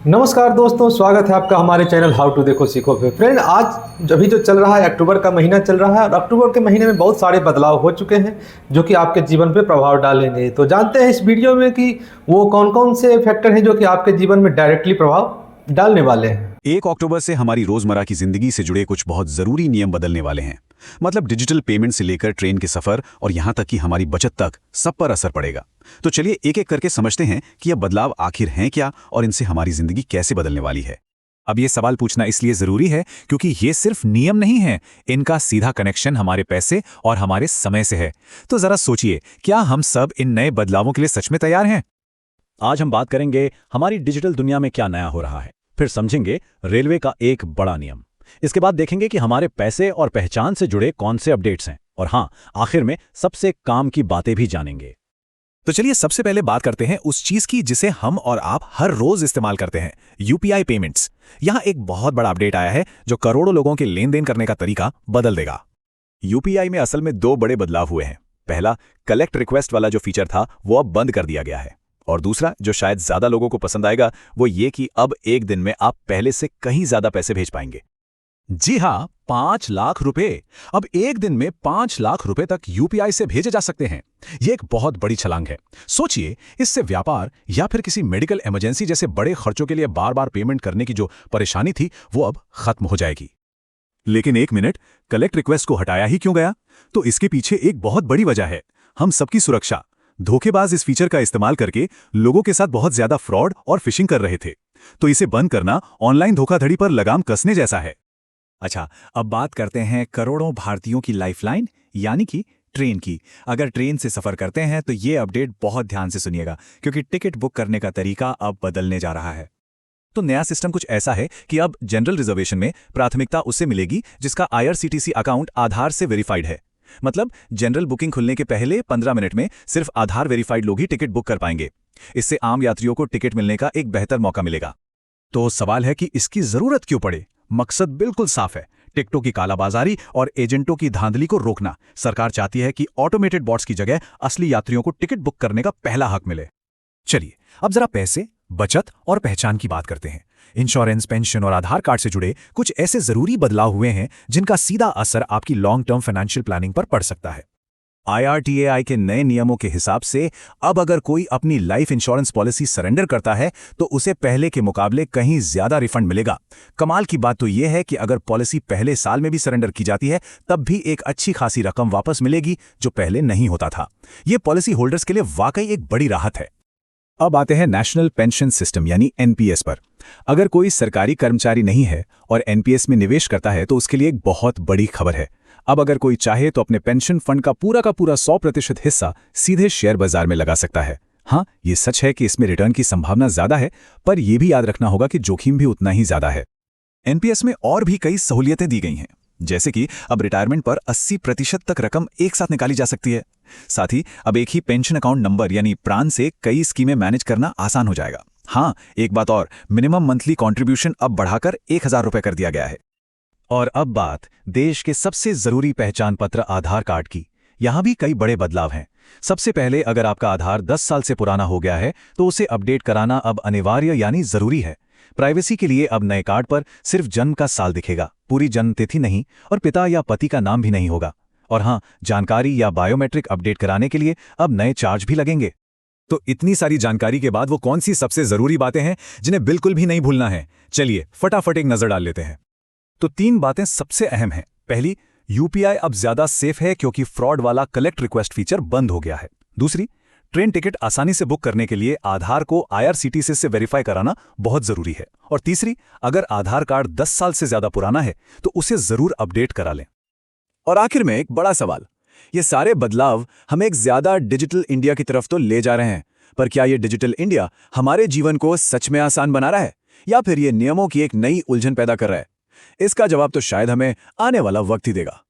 नमस्कार दोस्तों, स्वागत है आपका हमारे चैनल हाउ टू देखो सीखो पे। फ्रेंड, आज अभी जो चल रहा है, अक्टूबर का महीना चल रहा है और अक्टूबर के महीने में बहुत सारे बदलाव हो चुके हैं जो कि आपके जीवन पे प्रभाव डालेंगे। तो जानते हैं इस वीडियो में कि वो कौन कौन से फैक्टर हैं जो कि आपके जीवन में डायरेक्टली प्रभाव डालने वाले हैं। 1 अक्टूबर से हमारी रोजमर्रा की जिंदगी से जुड़े कुछ बहुत जरूरी नियम बदलने वाले हैं। मतलब डिजिटल पेमेंट से लेकर ट्रेन के सफर और यहां तक कि हमारी बचत तक सब पर असर पड़ेगा। तो चलिए एक एक करके समझते हैं कि यह बदलाव आखिर हैं क्या और इनसे हमारी जिंदगी कैसे बदलने वाली है। अब ये सवाल पूछना इसलिए जरूरी है क्योंकि ये सिर्फ नियम नहीं है, इनका सीधा कनेक्शन हमारे पैसे और हमारे समय से है। तो जरा सोचिए, क्या हम सब इन नए बदलावों के लिए सच में तैयार हैं? आज हम बात करेंगे हमारी डिजिटल दुनिया में क्या नया हो रहा है, फिर समझेंगे रेलवे का एक बड़ा नियम। इसके बाद देखेंगे कि हमारे पैसे और पहचान से जुड़े कौन से अपडेट्स हैं, और हाँ, आखिर में सबसे काम की बातें भी जानेंगे। तो चलिए सबसे पहले बात करते हैं उस चीज की जिसे हम और आप हर रोज इस्तेमाल करते हैं, यूपीआई पेमेंट्स। यहां एक बहुत बड़ा अपडेट आया है जो करोड़ों लोगों के लेन देन करने का तरीका बदल देगा। यूपीआई में असल में 2 बड़े बदलाव हुए हैं। पहला, कलेक्ट रिक्वेस्ट वाला जो फीचर था वो अब बंद कर दिया गया है। और दूसरा, जो शायद ज्यादा लोगों को पसंद आएगा, वो ये कि अब एक दिन में आप पहले से कहीं ज्यादा पैसे भेज पाएंगे। जी हां, 5 लाख रुपए। अब एक दिन में 5 लाख रुपए तक यूपीआई से भेजे जा सकते हैं। यह एक बहुत बड़ी छलांग है। सोचिए, इससे व्यापार या फिर किसी मेडिकल इमरजेंसी जैसे बड़े खर्चों के लिए बार बार पेमेंट करने की जो परेशानी थी वो अब खत्म हो जाएगी। लेकिन एक मिनट, कलेक्ट रिक्वेस्ट को हटाया ही क्यों गया? तो इसके पीछे एक बहुत बड़ी वजह है, हम सबकी सुरक्षा। धोखेबाज इस फीचर का इस्तेमाल करके लोगों के साथ बहुत ज्यादा फ्रॉड और फिशिंग कर रहे थे। तो इसे बंद करना ऑनलाइन धोखाधड़ी पर लगाम कसने जैसा है। अच्छा, अब बात करते हैं करोड़ों भारतीयों की लाइफलाइन यानी कि ट्रेन की। अगर ट्रेन से सफर करते हैं तो ये अपडेट बहुत ध्यान से सुनिएगा, क्योंकि टिकट बुक करने का तरीका अब बदलने जा रहा है। तो नया सिस्टम कुछ ऐसा है कि अब जनरल रिजर्वेशन में प्राथमिकता उसे मिलेगी जिसका आईआरसीटीसी अकाउंट आधार से वेरीफाइड है। मतलब जनरल बुकिंग खुलने के पहले 15 मिनट में सिर्फ आधार वेरीफाइड लोग ही टिकट बुक कर पाएंगे। इससे आम यात्रियों को टिकट मिलने का एक बेहतर मौका मिलेगा। तो सवाल है कि इसकी जरूरत क्यों पड़े? मकसद बिल्कुल साफ है, टिकटों की कालाबाजारी और एजेंटों की धांधली को रोकना। सरकार चाहती है कि ऑटोमेटेड बॉट्स की जगह असली यात्रियों को टिकट बुक करने का पहला हक मिले। चलिए अब जरा पैसे, बचत और पहचान की बात करते हैं। इंश्योरेंस, पेंशन और आधार कार्ड से जुड़े कुछ ऐसे जरूरी बदलाव हुए हैं जिनका सीधा असर आपकी लॉन्ग टर्म फाइनेंशियल प्लानिंग पर पड़ सकता है। आईआरटीएआई के नए नियमों के हिसाब से अब अगर कोई अपनी लाइफ इंश्योरेंस पॉलिसी सरेंडर करता है तो उसे पहले के मुकाबले कहीं ज्यादा रिफंड मिलेगा। कमाल की बात तो यह है कि अगर पॉलिसी पहले साल में भी सरेंडर की जाती है तब भी एक अच्छी खासी रकम वापस मिलेगी, जो पहले नहीं होता था। यह पॉलिसी होल्डर्स के लिए वाकई एक बड़ी राहत है। अब आते हैं नेशनल पेंशन सिस्टम यानी एनपीएस पर। अगर कोई सरकारी कर्मचारी नहीं है और एनपीएस में निवेश करता है तो उसके लिए एक बहुत बड़ी खबर है। अब अगर कोई चाहे तो अपने पेंशन फंड का पूरा 100% हिस्सा सीधे शेयर बाजार में लगा सकता है। हाँ, ये सच है कि इसमें रिटर्न की संभावना ज्यादा है, पर यह भी याद रखना होगा कि जोखिम भी उतना ही ज्यादा है। एनपीएस में और भी कई सहूलियतें दी गई हैं, जैसे कि अब रिटायरमेंट पर 80% तक रकम एक साथ निकाली जा सकती है। साथ ही अब एक ही पेंशन अकाउंट नंबर यानी प्रान से कई स्कीमें मैनेज करना आसान हो जाएगा। हाँ, एक बात और, मिनिमम मंथली कॉन्ट्रीब्यूशन अब बढ़ाकर 1000 रुपये कर दिया गया है। और अब बात देश के सबसे जरूरी पहचान पत्र आधार कार्ड की। यहां भी कई बड़े बदलाव हैं। सबसे पहले, अगर आपका आधार 10 साल से पुराना हो गया है तो उसे अपडेट कराना अब अनिवार्य यानी जरूरी है। प्राइवेसी के लिए अब नए कार्ड पर सिर्फ जन्म का साल दिखेगा, पूरी जन्म तिथि नहीं, और पिता या पति का नाम भी नहीं होगा। और हाँ, जानकारी या बायोमेट्रिक अपडेट कराने के लिए अब नए चार्ज भी लगेंगे। तो इतनी सारी जानकारी के बाद वो कौन सी सबसे जरूरी बातें हैं जिन्हें बिल्कुल भी नहीं भूलना है? चलिए फटाफट एक नजर डाल लेते हैं। तो 3 बातें सबसे अहम हैं। पहली, यूपीआई अब ज्यादा सेफ है क्योंकि फ्रॉड वाला कलेक्ट रिक्वेस्ट फीचर बंद हो गया है। दूसरी, ट्रेन टिकट आसानी से बुक करने के लिए आधार को आईआरसीटीसी से वेरीफाई कराना बहुत जरूरी है। और तीसरी, अगर आधार कार्ड 10 साल से ज्यादा पुराना है तो उसे जरूर अपडेट करा लें। और आखिर में एक बड़ा सवाल, ये सारे बदलाव हमें एक ज्यादा डिजिटल इंडिया की तरफ तो ले जा रहे हैं, पर क्या ये डिजिटल इंडिया हमारे जीवन को सच में आसान बना रहा है, या फिर ये नियमों की एक नई उलझन पैदा कर रहा है? इसका जवाब तो शायद हमें आने वाला वक्त ही देगा।